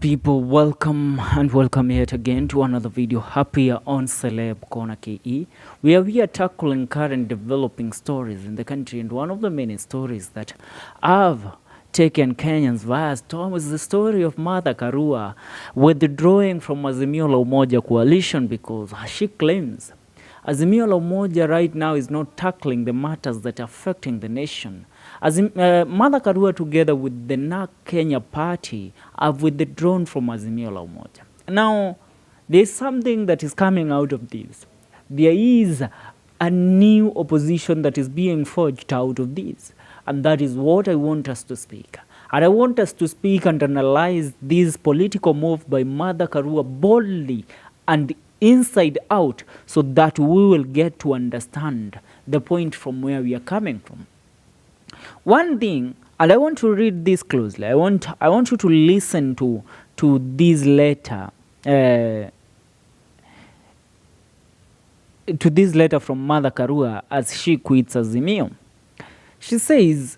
People, welcome yet again to another video here on Celeb Corner KE, where we are tackling current developing stories in the country. And one of the many stories that have taken Kenyans via storm is the story of Mother Karua withdrawing from Azimio la Umoja coalition because she claims Azimio la Umoja right now is not tackling the matters that are affecting the nation. Mother Karua, together with the NARC Kenya party, have withdrawn from Azimio la Umoja. Now, there's something that is coming out of this. There is a new opposition that is being forged out of this. And that is what I want us to speak. And I want us to speak and analyze this political move by Mother Karua boldly and inside out, so that we will get to understand the point from where we are coming from. One thing, and I want to read this closely. I want you to listen to this letter, to this letter from Mother Karua as she quits Azimio. She says,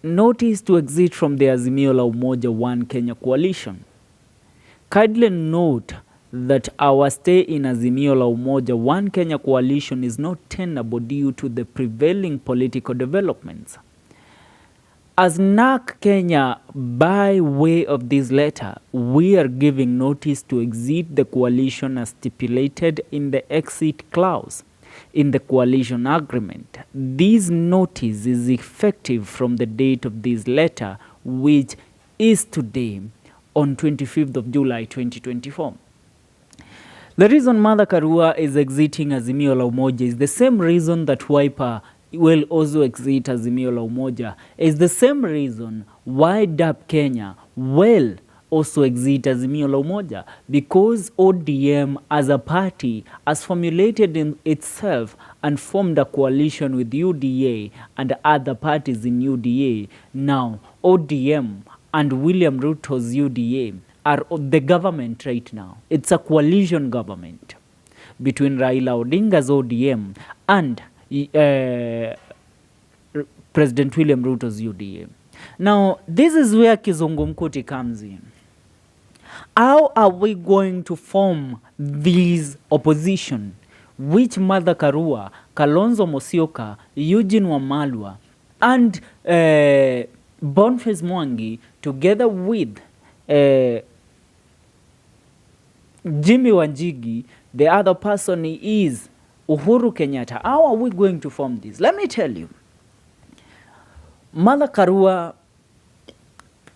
notice to exit from the Azimio la Umoja One Kenya coalition. Kindly note that our stay in Azimio la Umoja One Kenya coalition is not tenable due to the prevailing political developments. As NARC Kenya, by way of this letter, we are giving notice to exit the coalition as stipulated in the exit clause in the coalition agreement. This notice is effective from the date of this letter, which is today, on 25th of July 2024. The reason Mother Karua is exiting Azimio la Umoja is the same reason that Wiper will also exit Azimio la Umoja. Is the same reason why DAP Kenya will also exit Azimio la Umoja, because ODM as a party has formulated in itself and formed a coalition with UDA and other parties in UDA. Now, ODM and William Ruto's UDA are the government right now. It's a coalition government between Raila Odinga's ODM and President William Ruto's UDA. Now, this is where Kizungumkuti comes in. How are we going to form this opposition, which Mother Karua, Kalonzo Musyoka, Eugene Wamalwa, and Boniface Mwangi, together with Jimmy Wanjigi, the other person is Uhuru Kenyatta? How are we going to form this? Let me tell you. Mother Karua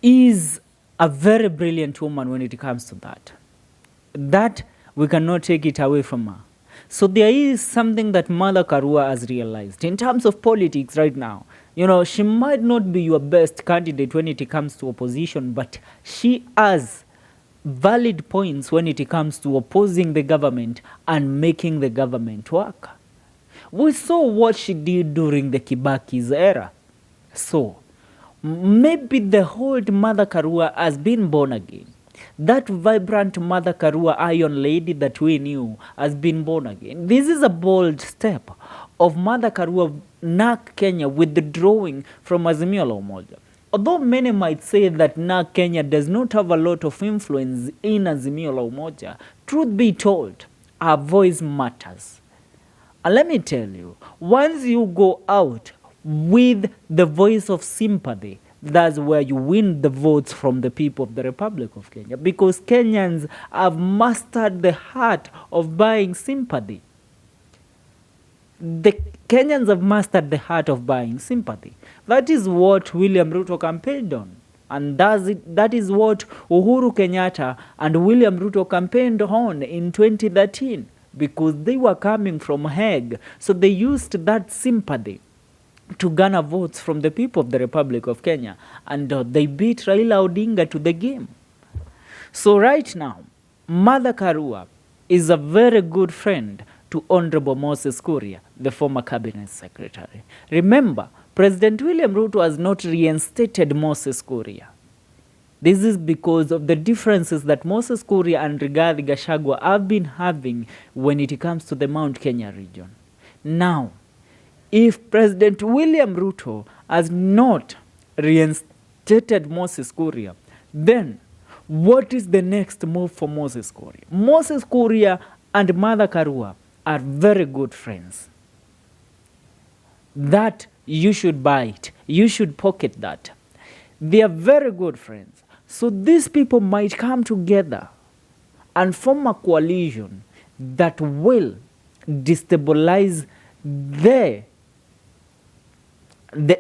is a very brilliant woman when it comes to that. That we cannot take it away from her. So there is something that Mother Karua has realized in terms of politics right now. You know, she might not be your best candidate when it comes to opposition, but she has valid points when it comes to opposing the government and making the government work. We saw what she did during the Kibaki's era. So, maybe the whole Mother Karua has been born again. That vibrant Mother Karua iron lady that we knew has been born again. This is a bold step of Mother Karua, NARC Kenya withdrawing from Azimio la Umoja. Although many might say that NARC Kenya does not have a lot of influence in Azimio la Umoja, truth be told, our voice matters. And let me tell you, once you go out with the voice of sympathy, that's where you win the votes from the people of the Republic of Kenya, because Kenyans have mastered the art of buying sympathy. The Kenyans have mastered the art of buying sympathy. That is what William Ruto campaigned on. And that is what Uhuru Kenyatta and William Ruto campaigned on in 2013, because they were coming from Hague. So they used that sympathy to garner votes from the people of the Republic of Kenya. And they beat Raila Odinga to the game. So right now, Mother Karua is a very good friend to Honorable Moses Kuria, the former cabinet secretary. Remember, President William Ruto has not reinstated Moses Kuria. This is because of the differences that Moses Kuria and Rigathi Gachagua have been having when it comes to the Mount Kenya region. Now, if President William Ruto has not reinstated Moses Kuria, then what is the next move for Moses Kuria? Moses Kuria and Mother Karua are very good friends. That you should buy it. You should pocket that. They are very good friends. So these people might come together and form a coalition that will destabilize the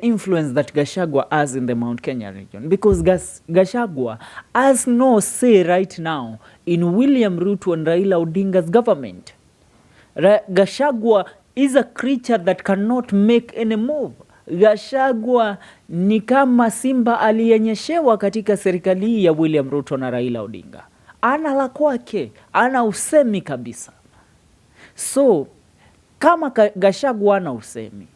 influence that Gachagua has in the Mount Kenya region. Because Gachagua has no say right now in William Ruto and Raila Odinga's government. Gachagua is a creature that cannot make any move. Gachagua ni kama simba aliyenyeshewa katika serikali ya William Ruto na Raila Odinga. Ana la kwake, ana usemi kabisa. So, kama Gachagua ana usemi,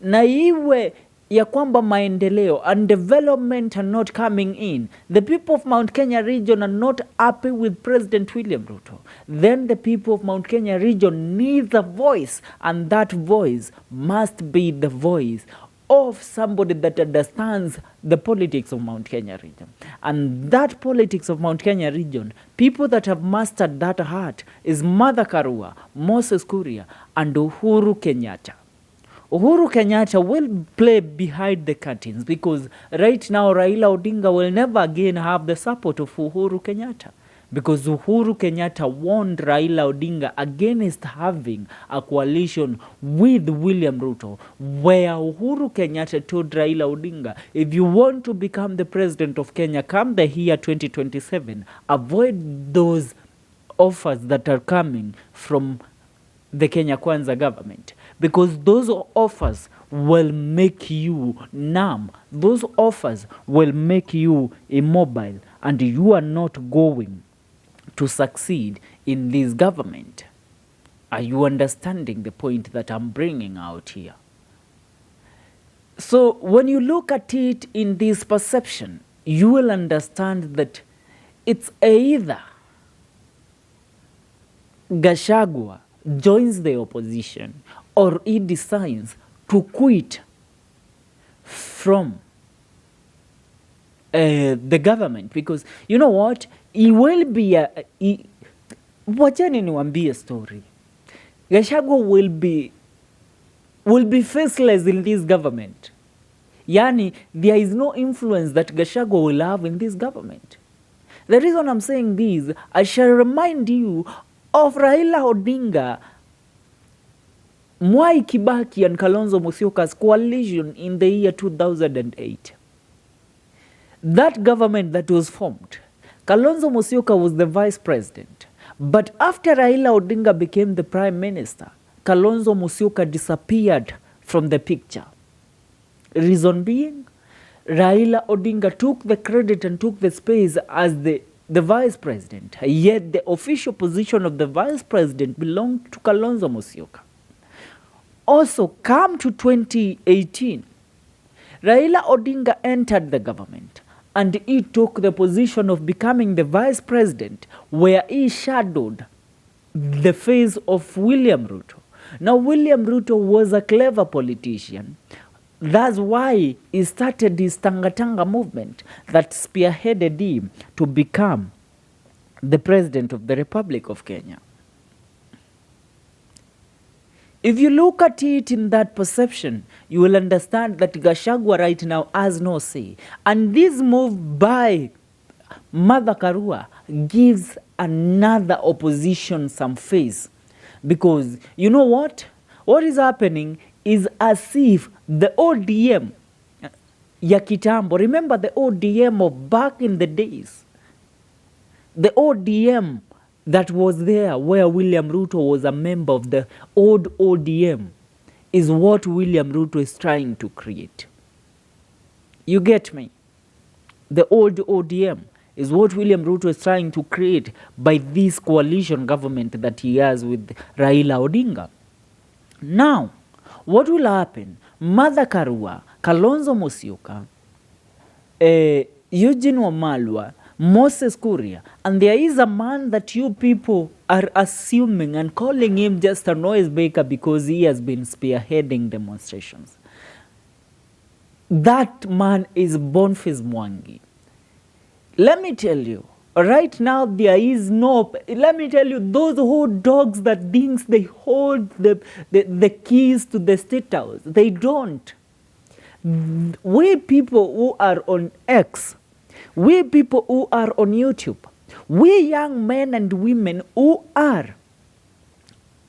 na iwe ya kwamba maendeleo and development are not coming in, the people of Mount Kenya region are not happy with President William Ruto, then the people of Mount Kenya region needs a voice, and that voice must be the voice of somebody that understands the politics of Mount Kenya region. And that politics of Mount Kenya region, people that have mastered that art is Mother Karua, Moses Kuria, and Uhuru Kenyatta. Uhuru Kenyatta will play behind the curtains because right now Raila Odinga will never again have the support of Uhuru Kenyatta, because Uhuru Kenyatta warned Raila Odinga against having a coalition with William Ruto, where Uhuru Kenyatta told Raila Odinga, if you want to become the president of Kenya come the year 2027, avoid those offers that are coming from the Kenya Kwanza government, because those offers will make you numb. Those offers will make you immobile, and you are not going to succeed in this government. Are you understanding the point that I'm bringing out here? So when you look at it in this perception, you will understand that it's either Gachagua joins the opposition or he decides to quit from the government, because you know what, he will be wachani niwaambie story. Gachagua will be faceless in this government. Yani, there is no influence that Gachagua will have in this government. The reason I'm saying this, I shall remind you of Raila Odinga, Mwai Kibaki and Kalonzo Musyoka's coalition in the year 2008. That government that was formed, Kalonzo Musyoka was the vice president. But after Raila Odinga became the prime minister, Kalonzo Musyoka disappeared from the picture. Reason being, Raila Odinga took the credit and took the space as the vice president. Yet the official position of the vice president belonged to Kalonzo Musyoka. Also, come to 2018, Raila Odinga entered the government and he took the position of becoming the vice president, where he shadowed the face of William Ruto. Now, William Ruto was a clever politician. That's why he started his Tanga movement that spearheaded him to become the president of the Republic of Kenya. If you look at it in that perception, you will understand that Gachagua right now has no say. And this move by Mother Karua gives another opposition some face. Because you know what? What is happening is as if the ODM ya kitambo, remember the ODM of back in the days, the ODM that was there where William Ruto was a member of the old ODM, is what William Ruto is trying to create. You get me? The old ODM is what William Ruto is trying to create by this coalition government that he has with Raila Odinga. Now, what will happen? Mother Karua, Kalonzo Musyoka, Eugene Wamalwa, Moses Kuria, and there is a man that you people are assuming and calling him just a noise maker because he has been spearheading demonstrations. That man is Boniface Mwangi. Let me tell you, Right now, there is no. Let me tell you, those who dogs that thinks they hold the keys to the state house, they don't. We people who are on X, we people who are on YouTube, we young men and women who are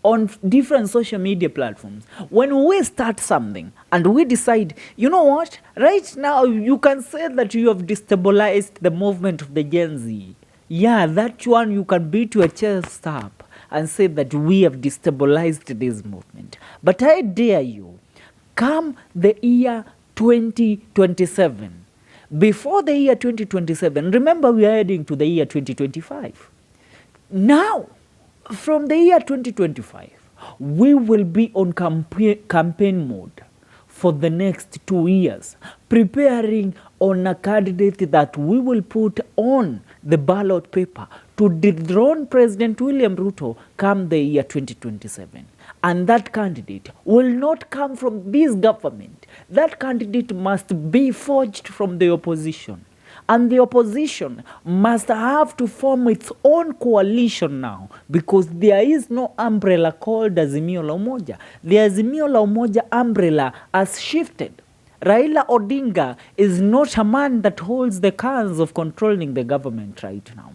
on different social media platforms, when we start something and we decide, you know what, right now you can say that you have destabilized the movement of the Gen Z. Yeah, that one you can beat your chest up and say that we have destabilized this movement. But I dare you, come the year 2027, before the year 2027, remember we are heading to the year 2025. Now, from the year 2025, we will be on campaign mode for the next 2 years, preparing on a candidate that we will put on the ballot paper to dethrone President William Ruto come the year 2027. And that candidate will not come from this government. That candidate must be forged from the opposition. And the opposition must have to form its own coalition now, because there is no umbrella called Azimio la Umoja. The Azimio la Umoja umbrella has shifted. Raila Odinga is not a man that holds the cards of controlling the government right now.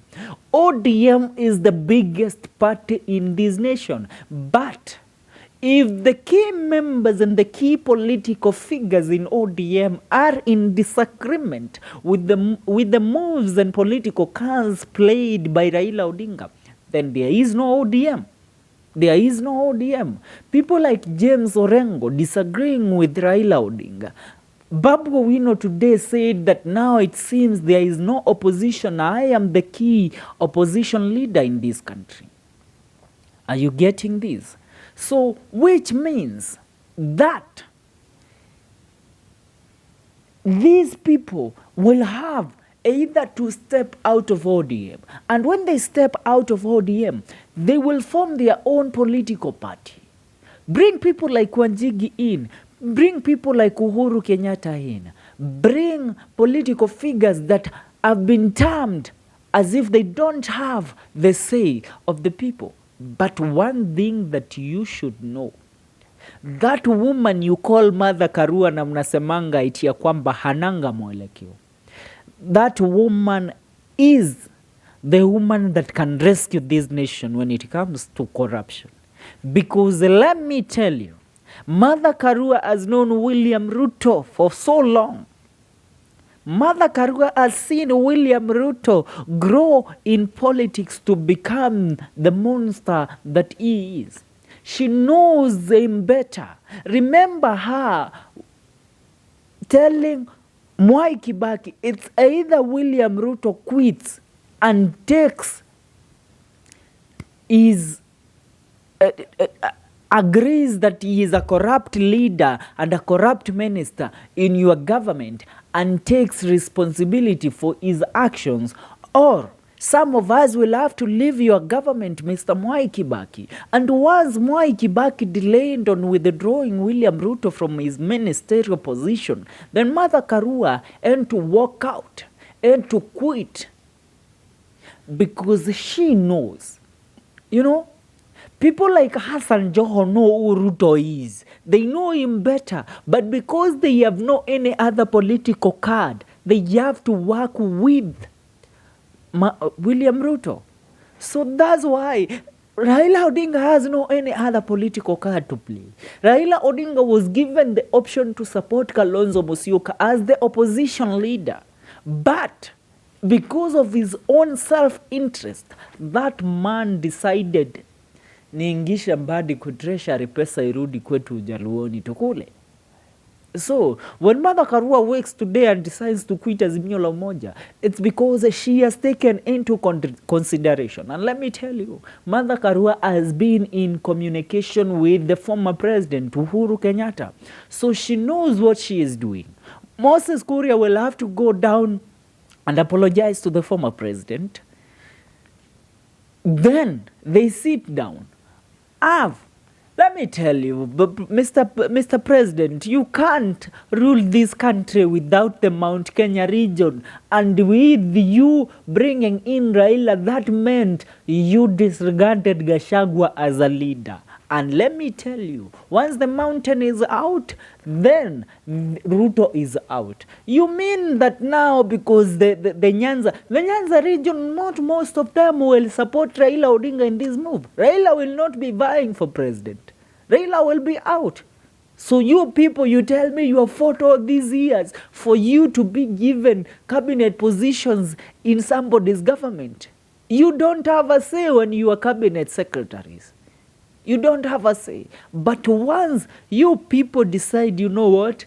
ODM is the biggest party in this nation. But if the key members and the key political figures in ODM are in disagreement with the moves and political cards played by Raila Odinga, then there is no ODM. There is no ODM. People like James Orengo disagreeing with Raila Odinga. Babu Owino today said that now it seems there is no opposition. I am the key opposition leader in this country. Are you getting this? So, which means that these people will have either to step out of ODM. And when they step out of ODM, they will form their own political party. Bring people like Wanjigi in. Bring people like Uhuru Kenyatta in. Bring political figures that have been termed as if they don't have the say of the people. But one thing that you should know, that woman you call Mother Karua na mnasemanga iti ya kwamba hananga mwelekeo, that woman is the woman that can rescue this nation when it comes to corruption. Because let me tell you, Mother Karua has known William Ruto for so long. Mother Karua has seen William Ruto grow in politics to become the monster that he is. She knows him better. Remember her telling Mwai Kibaki, it's either William Ruto quits and takes his agrees that he is a corrupt leader and a corrupt minister in your government and takes responsibility for his actions, or some of us will have to leave your government, Mr. Mwai Kibaki. And once Mwai Kibaki delayed on withdrawing William Ruto from his ministerial position, then Mother Karua had to walk out and to quit, because she knows, you know, people like Hassan Joho know who Ruto is. They know him better. But because they have no any other political card, they have to work with William Ruto. So that's why Raila Odinga has no any other political card to play. Raila Odinga was given the option to support Kalonzo Musyoka as the opposition leader. But because of his own self-interest, that man decided niingisha mbadi ku treasury pesa irudi kwetu Jaluoni tukule. So, when Mother Karua wakes today and decides to quit Azimio la Umoja, it's because she has taken into consideration. And let me tell you, Mother Karua has been in communication with the former president, Uhuru Kenyatta. So she knows what she is doing. Moses Kuria will have to go down and apologize to the former president. Then they sit down, have Let me tell you, Mr. President, you can't rule this country without the Mount Kenya region. And with you bringing in Raila, that meant you disregarded Gachagua as a leader. And let me tell you, once the mountain is out, then Ruto is out. You mean that now because the Nyanza region, not most of them will support Raila Odinga in this move. Raila will not be vying for president. Raila will be out. So you people, you tell me you have fought all these years for you to be given cabinet positions in somebody's government. You don't have a say when you are cabinet secretaries. You don't have a say. But once you people decide, you know what?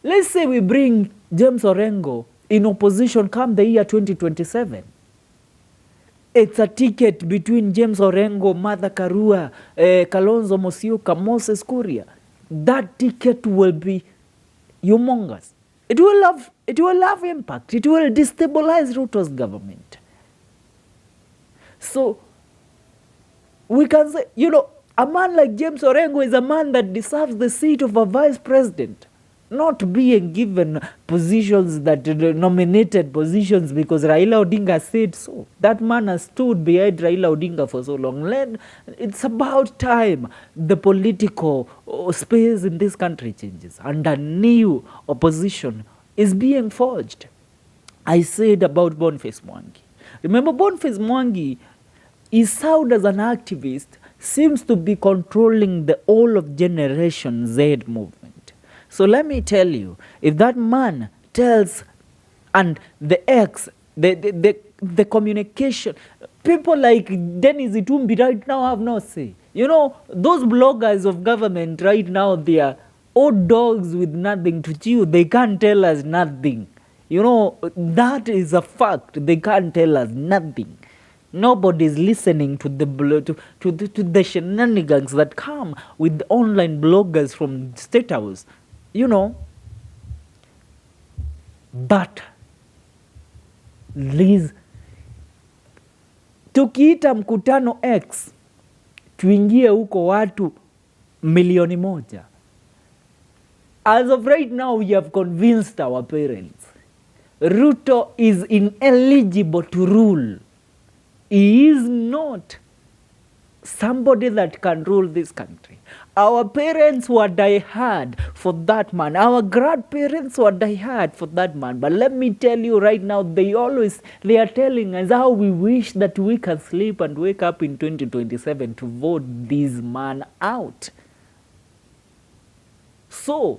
Let's say we bring James Orengo in opposition come the year 2027. It's a ticket between James Orengo, Martha Karua, Kalonzo Musyoka, Moses Kuria. That ticket will be humongous. It will have impact. It will destabilize Ruto's government. So we can say, you know, a man like James Orengo is a man that deserves the seat of a vice president, not being given positions that nominated positions because Raila Odinga said so. That man has stood behind Raila Odinga for so long. It's about time the political space in this country changes and a new opposition is being forged. I said about Boniface Mwangi. Remember, Boniface Mwangi is out as an activist, seems to be controlling the whole of Generation Z movement. So let me tell you, if that man tells, and the communication, people like Dennis Itumbi right now have no say. You know, those bloggers of government right now, they are old dogs with nothing to chew. They can't tell us nothing. You know, that is a fact. They can't tell us nothing. Nobody is listening to the shenanigans that come with the online bloggers from State House. You know, but Liz, tukiita mkutano X, tuingie huko watu milioni moja. As of right now, we have convinced our parents. Ruto is ineligible to rule. He is not somebody that can rule this country. Our parents were die-hard for that man. Our grandparents were die-hard for that man. But let me tell you right now, they are telling us how we wish that we can sleep and wake up in 2027 to vote this man out. So,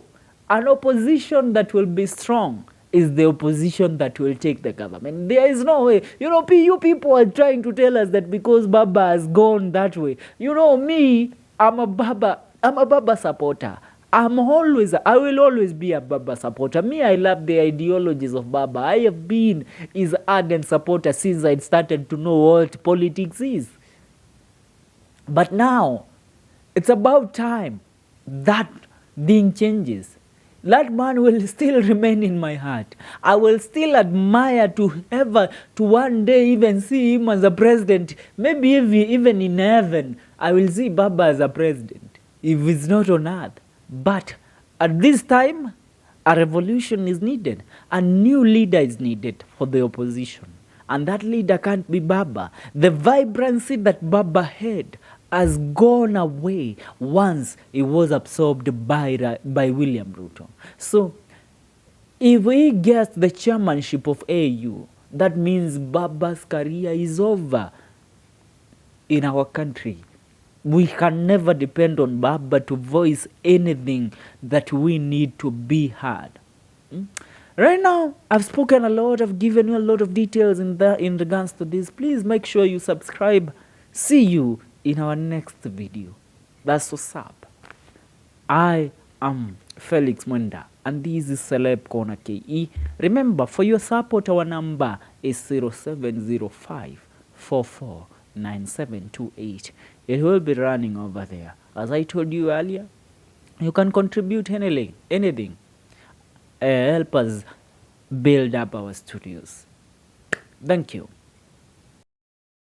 an opposition that will be strong is the opposition that will take the government. There is no way. You know, you people are trying to tell us that because Baba has gone that way. You know, me, I'm a Baba supporter. I will always be a Baba supporter. Me, I love the ideologies of Baba. I have been his ardent supporter since I started to know what politics is. But now, it's about time that thing changes. That man will still remain in my heart. I will still admire to one day even see him as a president. Maybe even in heaven, I will see Baba as a president, if it's not on earth. But at this time, a revolution is needed. A new leader is needed for the opposition. And that leader can't be Baba. The vibrancy that Baba had has gone away once it was absorbed by William Ruto. So, if he gets the chairmanship of AU, that means Baba's career is over in our country. We can never depend on Baba to voice anything that we need to be heard. Right now, I've spoken a lot, I've given you a lot of details in regards to this. Please make sure you subscribe. See you in our next video. That's what's up. I am Felix Mwenda and this is Celeb Corner KE. Remember, for your support, our number is 0705 449728. It will be running over there. As I told you earlier, you can contribute anything. Help us build up our studios. Thank you.